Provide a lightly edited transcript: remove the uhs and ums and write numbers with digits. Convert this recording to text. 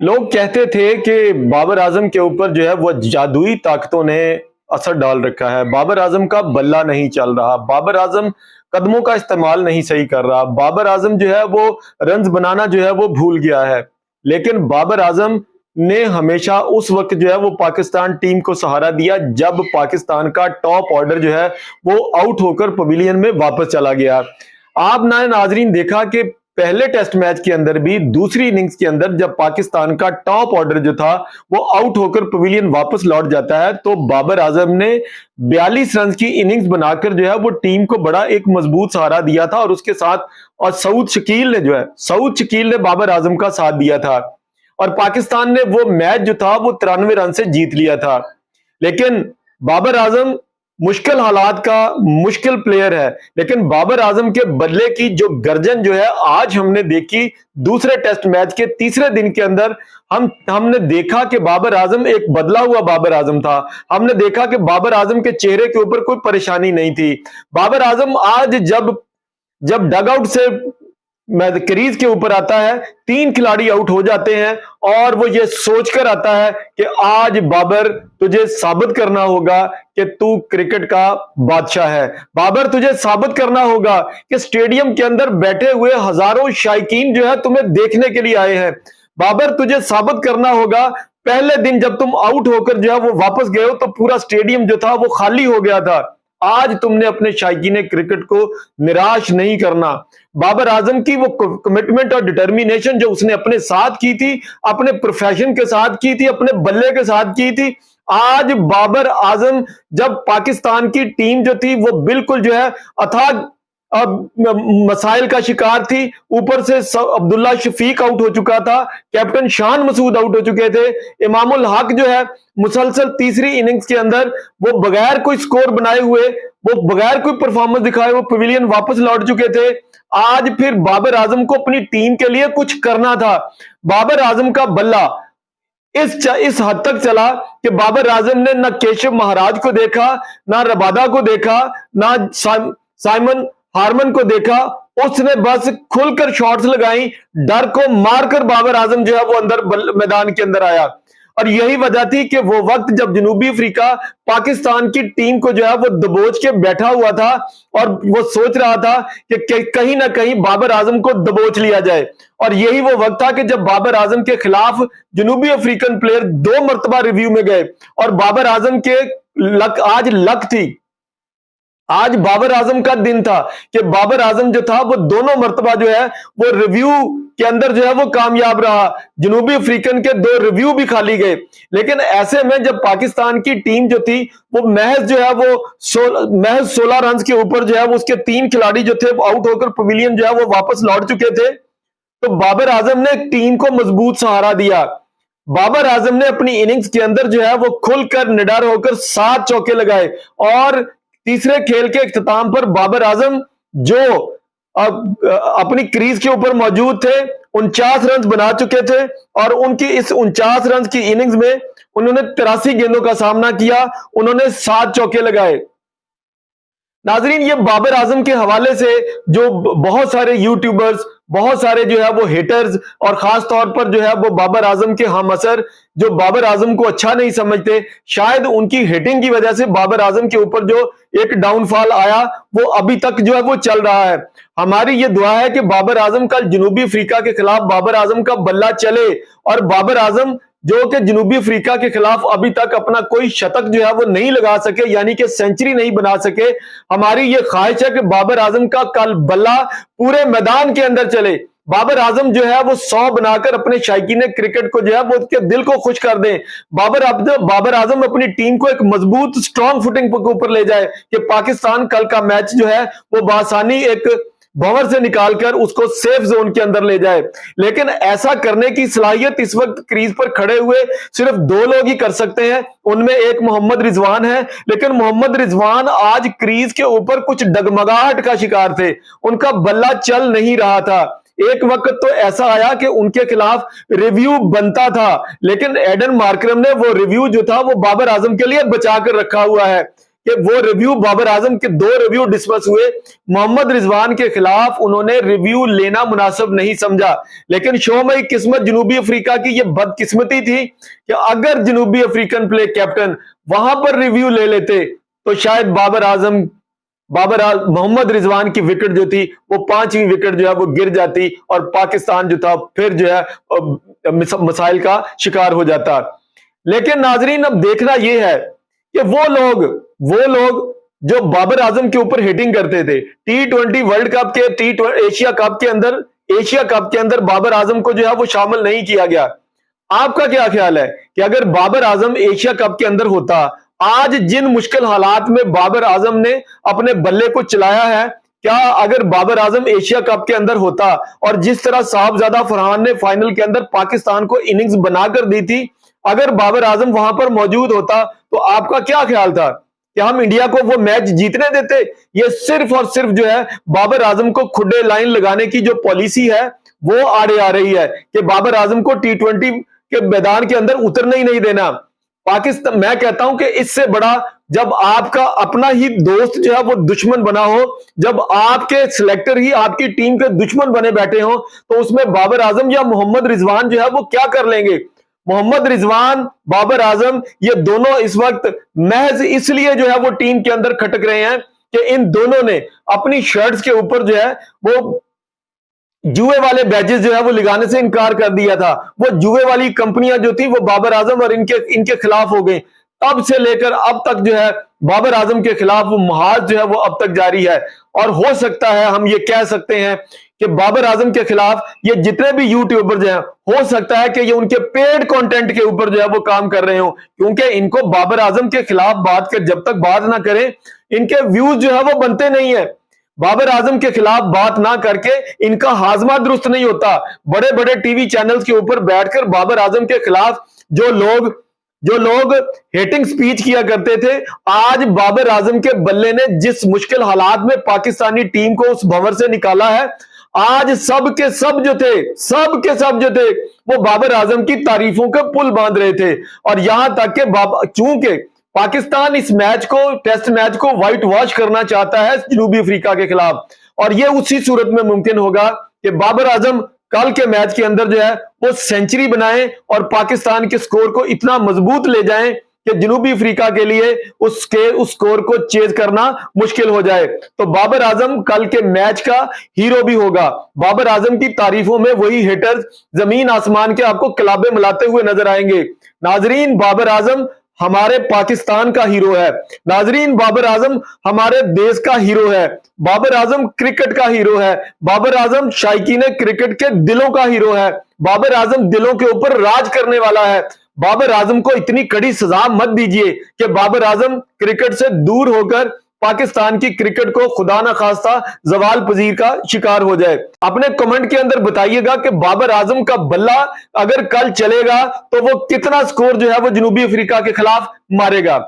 लोग कहते थे कि बाबर आजम के ऊपर जो है वो जादुई ताकतों ने असर डाल रखा है। बाबर आजम का बल्ला नहीं चल रहा, बाबर आजम कदमों का इस्तेमाल नहीं सही कर रहा, बाबर आजम जो है वो रन्स बनाना जो है वो भूल गया है। लेकिन बाबर आजम ने हमेशा उस वक्त जो है वो पाकिस्तान टीम को सहारा दिया जब पाकिस्तान का टॉप ऑर्डर जो है वो आउट होकर पवेलियन में वापस चला गया। आप ना नाजरीन देखा कि पहले टेस्ट मैच के अंदर भी दूसरी इनिंग्स के अंदर जब पाकिस्तान का टॉप ऑर्डर जो था वो आउट होकर पवेलियन वापस लौट जाता है तो बाबर आजम ने 42 रन की इनिंग्स बनाकर जो है वो टीम को बड़ा एक मजबूत सहारा दिया था। और उसके साथ और सऊद शकील ने बाबर आजम का साथ दिया था और पाकिस्तान ने वो मैच जो था वो 93 रन से जीत लिया था। लेकिन बाबर आजम मुश्किल हालात का मुश्किल प्लेयर है, लेकिन बाबर आजम के बल्ले की जो गर्जन जो है आज हमने देखी दूसरे टेस्ट मैच के तीसरे दिन के अंदर। हमने देखा कि बाबर आजम एक बदला हुआ बाबर आजम था। हमने देखा कि बाबर आजम के चेहरे के ऊपर कोई परेशानी नहीं थी। बाबर आजम आज जब जब डगआउट से क्रीज के ऊपर आता है, 3 खिलाड़ी आउट हो जाते हैं और वो ये सोचकर आता है कि आज बाबर तुझे साबित करना होगा कि तू क्रिकेट का बादशाह है। बाबर तुझे साबित करना होगा कि स्टेडियम के अंदर बैठे हुए हजारों शायकीन जो है तुम्हें देखने के लिए आए हैं। बाबर तुझे साबित करना होगा, पहले दिन जब तुम आउट होकर जो है वो वापस गए हो तो पूरा स्टेडियम जो था वो खाली हो गया था। आज तुमने अपने शायकीन क्रिकेट को निराश नहीं करना। बाबर आजम की वो कमिटमेंट और डिटर्मिनेशन जो उसने अपने साथ की थी, अपने प्रोफेशन के साथ की थी, अपने बल्ले के साथ की थी, आज बाबर आजम जब पाकिस्तान की टीम जो थी वो बिल्कुल जो है अथाह मसाइल का शिकार थी, ऊपर से अब्दुल्ला शफीक आउट हो चुका था, कैप्टन शान मसूद आउट हो चुके थे, इमामुल हक जो है मुसलसल तीसरी इनिंग्स के अंदर वो बगैर कोई स्कोर बनाए हुए, वो बगैर कोई परफॉर्मेंस दिखाए वो पवेलियन वापस लौट चुके थे। आज फिर बाबर आजम को अपनी टीम के लिए कुछ करना था। बाबर आजम का बल्ला इस हद तक चला कि बाबर आजम ने ना केशव महाराज को देखा, ना रबादा को देखा, ना साइमन हारमन को देखा। उसने बस खुलकर शॉट्स लगाई, डर को मारकर बाबर आजम जो है वो अंदर मैदान के अंदर आया। और यही वजह थी कि वो वक्त जब जनूबी अफ्रीका पाकिस्तान की टीम को जो है वो दबोच के बैठा हुआ था और वो सोच रहा था कि कहीं ना कहीं बाबर आजम को दबोच लिया जाए। और यही वो वक्त था कि जब बाबर आजम के खिलाफ जनूबी अफ्रीकन प्लेयर 2 मरतबा रिव्यू में गए और बाबर आजम के आज लक थी, आज बाबर आजम का दिन था कि बाबर आजम जो था वो दोनों मर्तबा जो है वो रिव्यू के अंदर जो है वो कामयाब रहा। जनूबी अफ्रीकन के 2 रिव्यू भी खाली गए। लेकिन ऐसे में जब पाकिस्तान की टीम जो थी वो महज जो है वो महज 16 रन के ऊपर जो है वो उसके 3 खिलाड़ी जो थे आउट होकर पवेलियन जो है वो वापस लौट चुके थे, तो बाबर आजम ने टीम को मजबूत सहारा दिया। बाबर आजम ने अपनी इनिंग्स के अंदर जो है वो खुलकर निडर होकर 7 चौके लगाए और तीसरे खेल के इख्तिताम पर बाबर आजम जो अपनी क्रीज के ऊपर मौजूद थे 49 रन बना चुके थे और उनकी इस 49 रन की इनिंग्स में उन्होंने 83 गेंदों का सामना किया, उन्होंने 7 चौके लगाए। नाजरीन, ये बाबर आजम के हवाले से जो बहुत सारे यूट्यूबर्स, बहुत सारे जो है वो हेटर्स और खास तौर पर जो है वो बाबर आजम के हम असर जो बाबर आजम को अच्छा नहीं समझते, शायद उनकी हिटिंग की वजह से बाबर आजम के ऊपर जो एक डाउनफॉल आया वो अभी तक जो है वो चल रहा है। हमारी ये दुआ है कि बाबर आजम कल जनूबी अफ्रीका के खिलाफ बाबर आजम का बल्ला चले और बाबर आजम जो कि जनूबी अफ्रीका के खिलाफ अभी तक अपना कोई शतक जो है वो नहीं लगा सके, यानी कि सेंचुरी नहीं बना सके। हमारी ये ख्वाहिश है कि बाबर आजम का कल बल्ला पूरे मैदान के अंदर चले, बाबर आजम जो है वो 100 बनाकर अपने शायकीन क्रिकेट को जो है वो उसके दिल को खुश कर दें। बाबर आजम अपनी टीम को एक मजबूत स्ट्रॉन्ग फुटिंग के ऊपर ले जाए कि पाकिस्तान कल का मैच जो है वो बासानी एक भंवर से निकालकर उसको सेफ जोन के अंदर ले जाए। लेकिन ऐसा करने की सलाहियत इस वक्त क्रीज पर खड़े हुए सिर्फ 2 लोग ही कर सकते हैं, उनमें एक मोहम्मद रिजवान है। लेकिन मोहम्मद रिजवान आज क्रीज के ऊपर कुछ डगमगाहट का शिकार थे, उनका बल्ला चल नहीं रहा था। एक वक्त तो ऐसा आया कि उनके खिलाफ रिव्यू बनता था, लेकिन एडन मार्करम ने वो रिव्यू जो था वो बाबर आजम के लिए बचा कर रखा हुआ है कि वो रिव्यू बाबर आजम के 2 रिव्यू डिस्कस हुए। मोहम्मद रिजवान के खिलाफ उन्होंने रिव्यू लेना मुनासिब नहीं समझा, लेकिन शोमई किस्मत जनूबी अफ्रीका की ये बदकिस्मती थी कि अगर जनूबी अफ्रीकन प्ले कैप्टन वहां पर रिव्यू ले लेते तो शायद मोहम्मद रिजवान की विकेट जो थी वो 5वीं विकेट जो है वो गिर जाती और पाकिस्तान जो था फिर जो है मसाइल का शिकार हो जाता। लेकिन नाजरीन अब देखना यह है कि वो लोग जो बाबर आजम के ऊपर हिटिंग करते थे T20 वर्ल्ड कप के एशिया कप के अंदर बाबर आजम को जो है वो शामिल नहीं किया गया। आपका क्या ख्याल है कि अगर बाबर आजम एशिया कप के अंदर होता, आज जिन मुश्किल हालात में बाबर आजम ने अपने बल्ले को चलाया है, क्या अगर बाबर आजम एशिया कप के अंदर होता और जिस तरह साहबजादा फरहान ने फाइनल के अंदर पाकिस्तान को इनिंग्स बनाकर दी थी, अगर बाबर आजम वहां पर मौजूद होता तो आपका क्या ख्याल था कि हम इंडिया को वो मैच जीतने देते? ये सिर्फ और सिर्फ जो है बाबर आजम को खुडे लाइन लगाने की जो पॉलिसी है वो आड़े आ रही है कि बाबर आजम को T20 के मैदान के अंदर उतरने ही नहीं देना। पाकिस्तान, मैं कहता हूं कि इससे बड़ा जब आपका अपना ही दोस्त जो है वो दुश्मन बना हो, जब आपके सिलेक्टर ही आपकी टीम के दुश्मन बने बैठे हो, तो उसमें बाबर आजम या मोहम्मद रिजवान जो है वो क्या कर लेंगे? मोहम्मद रिजवान, बाबर आजम, ये दोनों इस वक्त महज इसलिए जो है वो टीम के अंदर खटक रहे हैं कि इन दोनों ने अपनी शर्ट्स के ऊपर जो है वो जुए वाले बैजेस जो है वो लगाने से इनकार कर दिया था। वो जुए वाली कंपनियां जो थी वो बाबर आजम और इनके खिलाफ हो गई। तब से लेकर अब तक जो है बाबर आजम के खिलाफ वो महाज जो है वो अब तक जारी है। और हो सकता है हम ये कह सकते हैं कि बाबर आजम के खिलाफ ये जितने भी यूट्यूबर जो हैं, हो सकता है कि ये उनके पेड कंटेंट के ऊपर जो है वो काम कर रहे हो, क्योंकि इनको बाबर आजम के खिलाफ बात कर जब तक बात ना करें इनके व्यूज जो है वो बनते नहीं है। बाबर आजम के खिलाफ बात ना करके इनका हाजमा दुरुस्त नहीं होता। बड़े बड़े टीवी चैनल्स के ऊपर बैठकर बाबर आजम के खिलाफ जो लोग हेटिंग स्पीच किया करते थे, आज बाबर आजम के बल्ले ने जिस मुश्किल हालात में पाकिस्तानी टीम को उस भंवर से निकाला है, आज सब के सब जो थे वो बाबर आजम की तारीफों के पुल बांध रहे थे। और यहां तक के चूंकि पाकिस्तान इस मैच को, टेस्ट मैच को व्हाइट वॉश करना चाहता है जनूबी अफ्रीका के खिलाफ, और यह उसी सूरत में मुमकिन होगा कि बाबर आजम कल के मैच के अंदर जो है वो सेंचुरी बनाएं और पाकिस्तान के स्कोर को इतना मजबूत ले जाएं कि जनूबी अफ्रीका के लिए उस स्कोर को चेज करना मुश्किल हो जाए। तो बाबर आजम कल के मैच का हीरो भी होगा। बाबर आजम की तारीफों में वही हेटर्स जमीन आसमान के आपको कलाबे मिलाते हुए नजर आएंगे। नाजरीन, बाबर आजम हमारे पाकिस्तान का हीरो है। नाजरीन, बाबर आजम हमारे देश का हीरो है। बाबर आजम क्रिकेट का हीरो है। बाबर आजम शायकीन क्रिकेट के दिलों का हीरो है। बाबर आजम दिलों के ऊपर राज करने वाला है। बाबर आजम को इतनी कड़ी सजा मत दीजिए कि बाबर आजम क्रिकेट से दूर होकर पाकिस्तान की क्रिकेट को खुदा ना खास्ता जवाल पजीर का शिकार हो जाए। अपने कमेंट के अंदर बताइएगा कि बाबर आजम का बल्ला अगर कल चलेगा तो वो कितना स्कोर जो है वो जनूबी अफ्रीका के खिलाफ मारेगा।